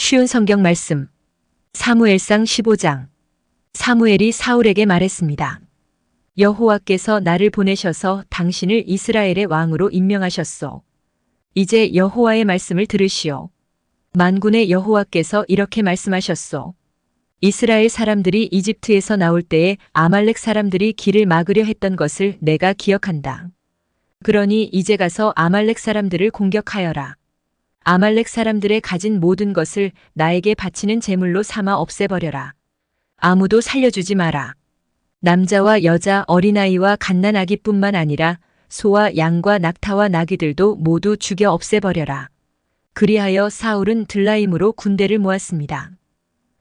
쉬운 성경 말씀. 사무엘상 15장. 사무엘이 사울에게 말했습니다. 여호와께서 나를 보내셔서 당신을 이스라엘의 왕으로 임명하셨소. 이제 여호와의 말씀을 들으시오. 만군의 여호와께서 이렇게 말씀하셨소. 이스라엘 사람들이 이집트에서 나올 때에 아말렉 사람들이 길을 막으려 했던 것을 내가 기억한다. 그러니 이제 가서 아말렉 사람들을 공격하여라. 아말렉 사람들의 가진 모든 것을 나에게 바치는 제물로 삼아 없애버려라. 아무도 살려주지 마라. 남자와 여자, 어린아이와 갓난아기뿐만 아니라 소와 양과 낙타와 나귀들도 모두 죽여 없애버려라. 그리하여 사울은 들라임으로 군대를 모았습니다.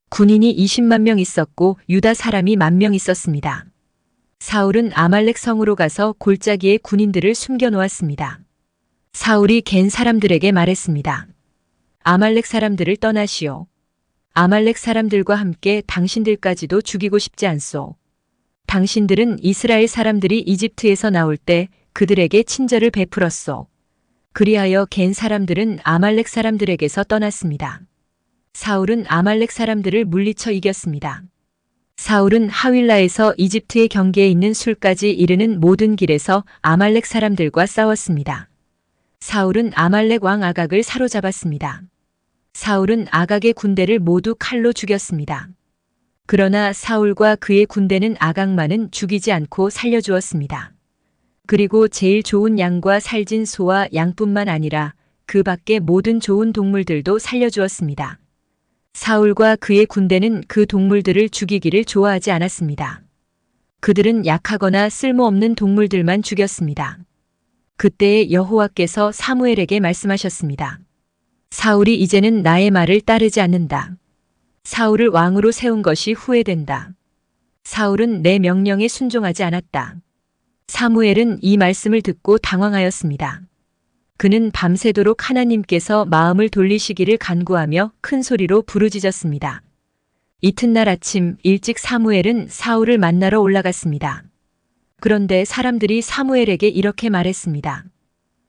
군인이 20만 명 있었고 유다 사람이 10,000명 있었습니다. 사울은 아말렉 성으로 가서 골짜기에 군인들을 숨겨놓았습니다. 사울이 겐 사람들에게 말했습니다. 아말렉 사람들을 떠나시오. 아말렉 사람들과 함께 당신들까지도 죽이고 싶지 않소. 당신들은 이스라엘 사람들이 이집트에서 나올 때 그들에게 친절을 베풀었소. 그리하여 겐 사람들은 아말렉 사람들에게서 떠났습니다. 사울은 아말렉 사람들을 물리쳐 이겼습니다. 사울은 하윌라에서 이집트의 경계에 있는 술까지 이르는 모든 길에서 아말렉 사람들과 싸웠습니다. 사울은 아말렉 왕 아각을 사로잡았습니다. 사울은 아각의 군대를 모두 칼로 죽였습니다. 그러나 사울과 그의 군대는 아각만은 죽이지 않고 살려주었습니다. 그리고 제일 좋은 양과 살진 소와 양뿐만 아니라 그 밖의 모든 좋은 동물들도 살려주었습니다. 사울과 그의 군대는 그 동물들을 죽이기를 좋아하지 않았습니다. 그들은 약하거나 쓸모없는 동물들만 죽였습니다. 그때에 여호와께서 사무엘에게 말씀하셨습니다. 사울이 이제는 나의 말을 따르지 않는다. 사울을 왕으로 세운 것이 후회된다. 사울은 내 명령에 순종하지 않았다. 사무엘은 이 말씀을 듣고 당황하였습니다. 그는 밤새도록 하나님께서 마음을 돌리시기를 간구하며 큰 소리로 부르짖었습니다. 이튿날 아침 일찍 사무엘은 사울을 만나러 올라갔습니다. 그런데 사람들이 사무엘에게 이렇게 말했습니다.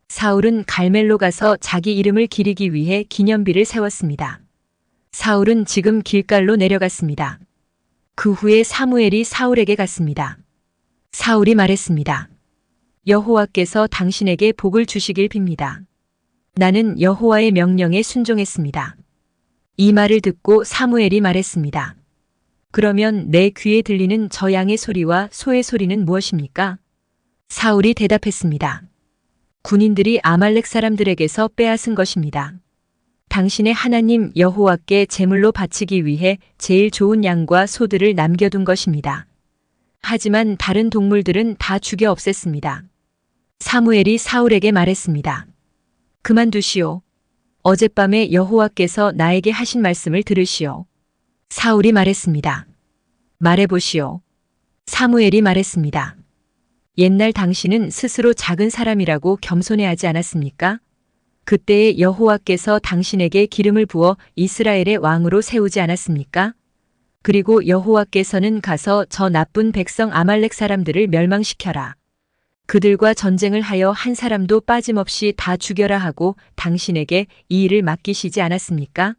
사울은 갈멜로 가서 자기 이름을 기리기 위해 기념비를 세웠습니다. 사울은 지금 길갈로 내려갔습니다. 그 후에 사무엘이 사울에게 갔습니다. 사울이 말했습니다. 여호와께서 당신에게 복을 주시길 빕니다. 나는 여호와의 명령에 순종했습니다. 이 말을 듣고 사무엘이 말했습니다. 그러면 내 귀에 들리는 저 양의 소리와 소의 소리는 무엇입니까? 사울이 대답했습니다. 군인들이 아말렉 사람들에게서 빼앗은 것입니다. 당신의 하나님 여호와께 제물로 바치기 위해 제일 좋은 양과 소들을 남겨둔 것입니다. 하지만 다른 동물들은 다 죽여 없앴습니다. 사무엘이 사울에게 말했습니다. 그만두시오. 어젯밤에 여호와께서 나에게 하신 말씀을 들으시오. 사울이 말했습니다. 말해보시오. 사무엘이 말했습니다. 옛날 당신은 스스로 작은 사람이라고 겸손해하지 않았습니까? 그때에 여호와께서 당신에게 기름을 부어 이스라엘의 왕으로 세우지 않았습니까? 그리고 여호와께서는 가서 저 나쁜 백성 아말렉 사람들을 멸망시켜라. 그들과 전쟁을 하여 한 사람도 빠짐없이 다 죽여라 하고 당신에게 이 일을 맡기시지 않았습니까?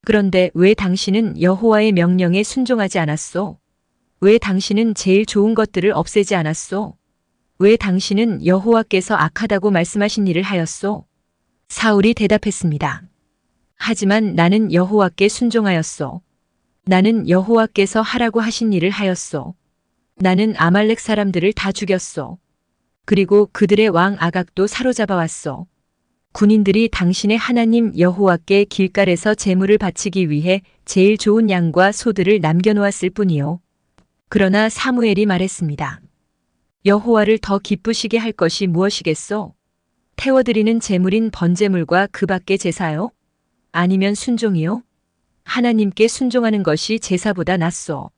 그런데 왜 당신은 여호와의 명령에 순종하지 않았소? 왜 당신은 제일 좋은 것들을 없애지 않았소? 왜 당신은 여호와께서 악하다고 말씀하신 일을 하였소? 사울이 대답했습니다. 하지만 나는 여호와께 순종하였소. 나는 여호와께서 하라고 하신 일을 하였소. 나는 아말렉 사람들을 다 죽였소. 그리고 그들의 왕 아각도 사로잡아 왔소. 군인들이 당신의 하나님 여호와께 길갈에서 제물을 바치기 위해 제일 좋은 양과 소들을 남겨놓았을 뿐이요. 그러나 사무엘이 말했습니다. 여호와를 더 기쁘시게 할 것이 무엇이겠소? 태워드리는 제물인 번제물과 그 밖의 제사요? 아니면 순종이요? 하나님께 순종하는 것이 제사보다 낫소.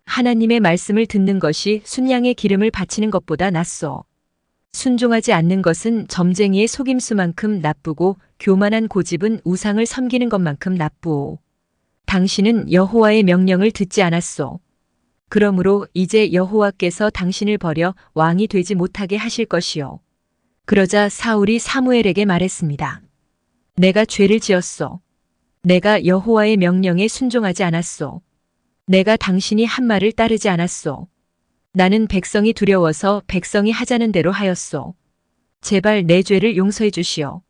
하나님의 말씀을 듣는 것이 순양의 기름을 바치는 것보다 낫소. 순종하지 않는 것은 점쟁이의 속임수만큼 나쁘고 교만한 고집은 우상을 섬기는 것만큼 나쁘오. 당신은 여호와의 명령을 듣지 않았소. 그러므로 이제 여호와께서 당신을 버려 왕이 되지 못하게 하실 것이요. 그러자 사울이 사무엘에게 말했습니다. 내가 죄를 지었소. 내가 여호와의 명령에 순종하지 않았소. 내가 당신이 한 말을 따르지 않았소. 나는 백성이 두려워서 백성이 하자는 대로 하였소. 제발 내 죄를 용서해 주시오.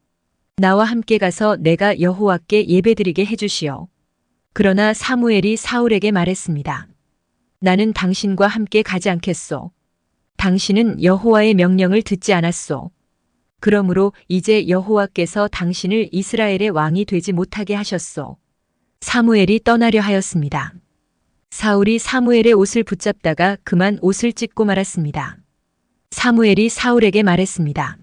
나와 함께 가서 내가 여호와께 예배드리게 해 주시오. 그러나 사무엘이 사울에게 말했습니다. 나는 당신과 함께 가지 않겠소. 당신은 여호와의 명령을 듣지 않았소. 그러므로 이제 여호와께서 당신을 이스라엘의 왕이 되지 못하게 하셨소. 사무엘이 떠나려 하였습니다. 사울이 사무엘의 옷을 붙잡다가 그만 옷을 찢고 말았습니다. 사무엘이 사울에게 말했습니다.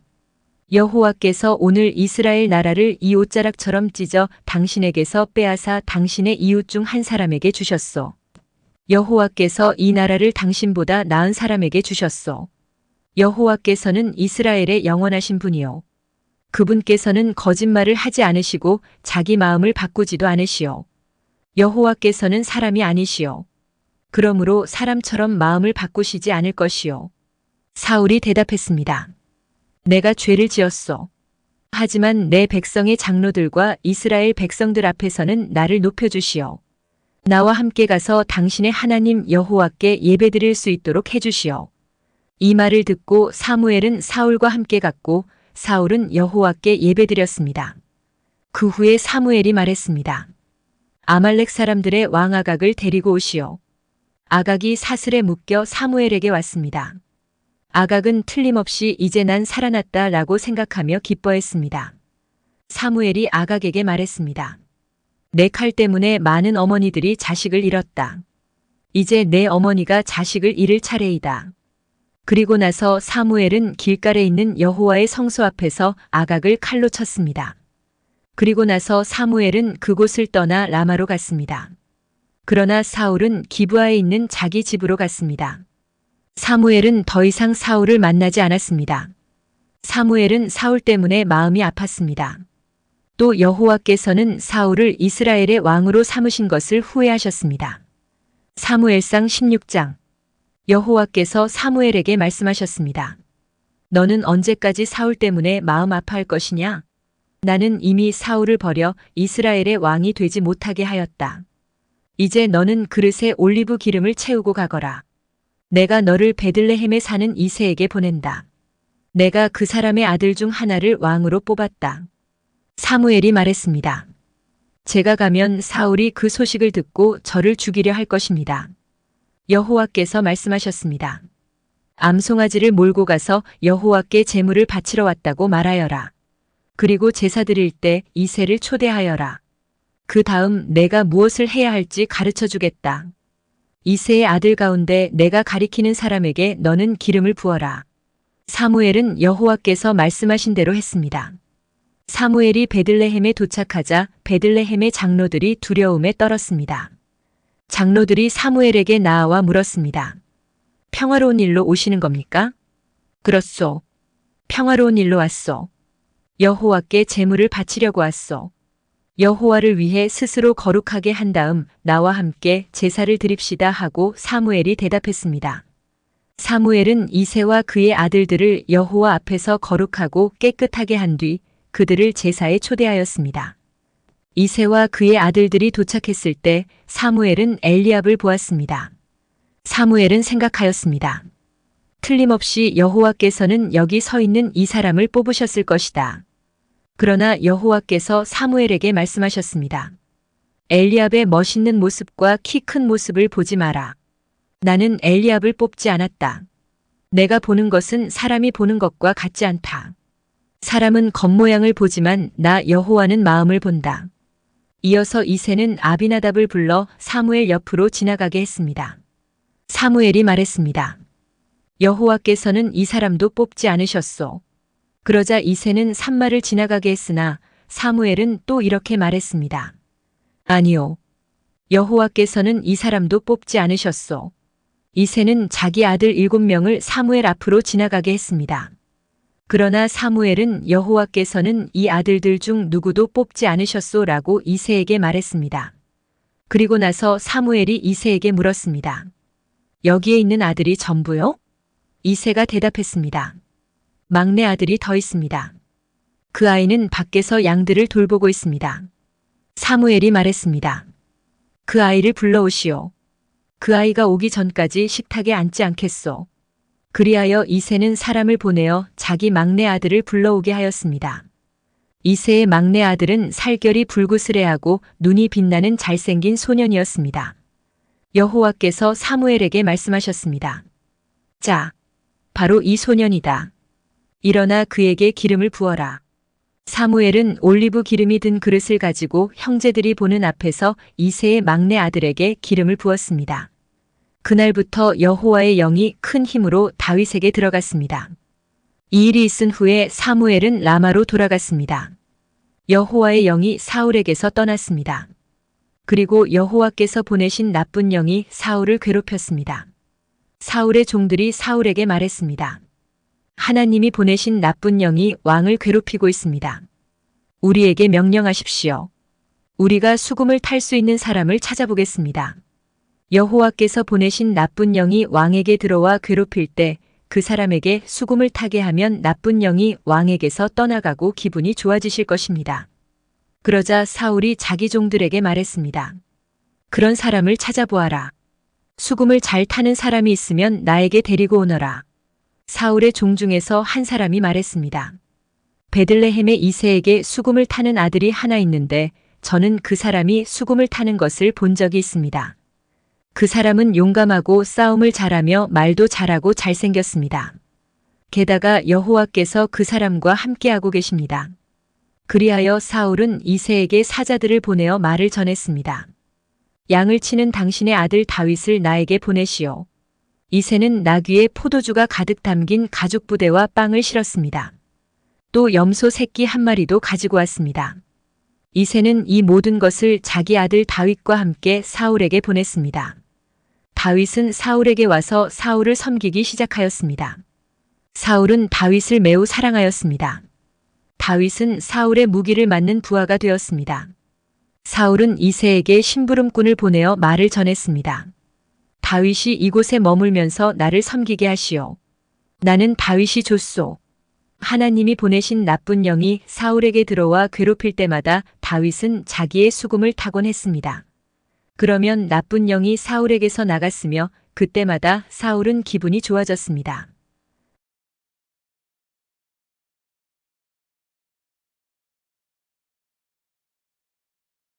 여호와께서 오늘 이스라엘 나라를 이 옷자락처럼 찢어 당신에게서 빼앗아 당신의 이웃 중 한 사람에게 주셨소. 여호와께서 이 나라를 당신보다 나은 사람에게 주셨소. 여호와께서는 이스라엘의 영원하신 분이요. 그분께서는 거짓말을 하지 않으시고 자기 마음을 바꾸지도 않으시오. 여호와께서는 사람이 아니시오. 그러므로 사람처럼 마음을 바꾸시지 않을 것이요. 사울이 대답했습니다. 내가 죄를 지었소. 하지만 내 백성의 장로들과 이스라엘 백성들 앞에서는 나를 높여주시오. 나와 함께 가서 당신의 하나님 여호와께 예배드릴 수 있도록 해주시오. 이 말을 듣고 사무엘은 사울과 함께 갔고 사울은 여호와께 예배드렸습니다. 그 후에 사무엘이 말했습니다. 아말렉 사람들의 왕 아각을 데리고 오시오. 아각이 사슬에 묶여 사무엘에게 왔습니다. 아각은 틀림없이 이제 난 살아났다 라고 생각하며 기뻐했습니다. 사무엘이 아각에게 말했습니다. 내 칼 때문에 많은 어머니들이 자식을 잃었다. 이제 내 어머니가 자식을 잃을 차례이다. 그리고 나서 사무엘은 길갈에 있는 여호와의 성소 앞에서 아각을 칼로 쳤습니다. 그리고 나서 사무엘은 그곳을 떠나 라마로 갔습니다. 그러나 사울은 기브아에 있는 자기 집으로 갔습니다. 사무엘은 더 이상 사울을 만나지 않았습니다. 사무엘은 사울 때문에 마음이 아팠습니다. 또 여호와께서는 사울을 이스라엘의 왕으로 삼으신 것을 후회하셨습니다. 사무엘상 16장. 여호와께서 사무엘에게 말씀하셨습니다. 너는 언제까지 사울 때문에 마음 아파할 것이냐? 나는 이미 사울을 버려 이스라엘의 왕이 되지 못하게 하였다. 이제 너는 그릇에 올리브 기름을 채우고 가거라. 내가 너를 베들레헴에 사는 이새에게 보낸다. 내가 그 사람의 아들 중 하나를 왕으로 뽑았다. 사무엘이 말했습니다. 제가 가면 사울이 그 소식을 듣고 저를 죽이려 할 것입니다. 여호와께서 말씀하셨습니다. 암송아지를 몰고 가서 여호와께 제물을 바치러 왔다고 말하여라. 그리고 제사 드릴 때 이새를 초대하여라. 그 다음 내가 무엇을 해야 할지 가르쳐 주겠다. 이새의 아들 가운데 내가 가리키는 사람에게 너는 기름을 부어라. 사무엘은 여호와께서 말씀하신 대로 했습니다. 사무엘이 베들레헴에 도착하자 베들레헴의 장로들이 두려움에 떨었습니다. 장로들이 사무엘에게 나아와 물었습니다. 평화로운 일로 오시는 겁니까? 그렇소. 평화로운 일로 왔소. 여호와께 제물을 바치려고 왔소. 여호와를 위해 스스로 거룩하게 한 다음 나와 함께 제사를 드립시다 하고 사무엘이 대답했습니다. 사무엘은 이새와 그의 아들들을 여호와 앞에서 거룩하고 깨끗하게 한 뒤 그들을 제사에 초대하였습니다. 이새와 그의 아들들이 도착했을 때 사무엘은 엘리압을 보았습니다. 사무엘은 생각하였습니다. 틀림없이 여호와께서는 여기 서 있는 이 사람을 뽑으셨을 것이다. 그러나 여호와께서 사무엘에게 말씀하셨습니다. 엘리압의 멋있는 모습과 키 큰 모습을 보지 마라. 나는 엘리압을 뽑지 않았다. 내가 보는 것은 사람이 보는 것과 같지 않다. 사람은 겉모양을 보지만 나 여호와는 마음을 본다. 이어서 이새는 아비나답을 불러 사무엘 옆으로 지나가게 했습니다. 사무엘이 말했습니다. 여호와께서는 이 사람도 뽑지 않으셨소. 그러자 이새는 산마를 지나가게 했으나 사무엘은 또 이렇게 말했습니다. 아니요. 여호와께서는 이 사람도 뽑지 않으셨소. 이새는 자기 아들 7명을 사무엘 앞으로 지나가게 했습니다. 그러나 사무엘은 여호와께서는 이 아들들 중 누구도 뽑지 않으셨소라고 이새에게 말했습니다. 그리고 나서 사무엘이 이새에게 물었습니다. 여기에 있는 아들이 전부요? 이새가 대답했습니다. 막내 아들이 더 있습니다. 그 아이는 밖에서 양들을 돌보고 있습니다. 사무엘이 말했습니다. 그 아이를 불러오시오. 그 아이가 오기 전까지 식탁에 앉지 않겠소. 그리하여 이새는 사람을 보내어 자기 막내 아들을 불러오게 하였습니다. 이새의 막내 아들은 살결이 불구스레하고 눈이 빛나는 잘생긴 소년이었습니다. 여호와께서 사무엘에게 말씀하셨습니다. 자, 바로 이 소년이다. 일어나 그에게 기름을 부어라. 사무엘은 올리브 기름이 든 그릇을 가지고 형제들이 보는 앞에서 이새의 막내 아들에게 기름을 부었습니다. 그날부터 여호와의 영이 큰 힘으로 다윗에게 들어갔습니다. 이 일이 있은 후에 사무엘은 라마로 돌아갔습니다. 여호와의 영이 사울에게서 떠났습니다. 그리고 여호와께서 보내신 나쁜 영이 사울을 괴롭혔습니다. 사울의 종들이 사울에게 말했습니다. 하나님이 보내신 나쁜 영이 왕을 괴롭히고 있습니다. 우리에게 명령하십시오. 우리가 수금을 탈 수 있는 사람을 찾아보겠습니다. 여호와께서 보내신 나쁜 영이 왕에게 들어와 괴롭힐 때 그 사람에게 수금을 타게 하면 나쁜 영이 왕에게서 떠나가고 기분이 좋아지실 것입니다. 그러자 사울이 자기 종들에게 말했습니다. 그런 사람을 찾아보아라. 수금을 잘 타는 사람이 있으면 나에게 데리고 오너라. 사울의 종 중에서 한 사람이 말했습니다. 베들레헴의 이새에게 수금을 타는 아들이 하나 있는데 저는 그 사람이 수금을 타는 것을 본 적이 있습니다. 그 사람은 용감하고 싸움을 잘하며 말도 잘하고 잘생겼습니다. 게다가 여호와께서 그 사람과 함께하고 계십니다. 그리하여 사울은 이새에게 사자들을 보내어 말을 전했습니다. 양을 치는 당신의 아들 다윗을 나에게 보내시오. 이새는 나귀에 포도주가 가득 담긴 가죽 부대와 빵을 실었습니다. 또 염소 새끼 한 마리도 가지고 왔습니다. 이새는 이 모든 것을 자기 아들 다윗과 함께 사울에게 보냈습니다. 다윗은 사울에게 와서 사울을 섬기기 시작하였습니다. 사울은 다윗을 매우 사랑하였습니다. 다윗은 사울의 무기를 맞는 부하가 되었습니다. 사울은 이새에게 심부름꾼을 보내어 말을 전했습니다. 다윗이 이곳에 머물면서 나를 섬기게 하시오. 나는 다윗이 좋소. 하나님이 보내신 나쁜 영이 사울에게 들어와 괴롭힐 때마다 다윗은 자기의 수금을 타곤 했습니다. 그러면 나쁜 영이 사울에게서 나갔으며 그때마다 사울은 기분이 좋아졌습니다.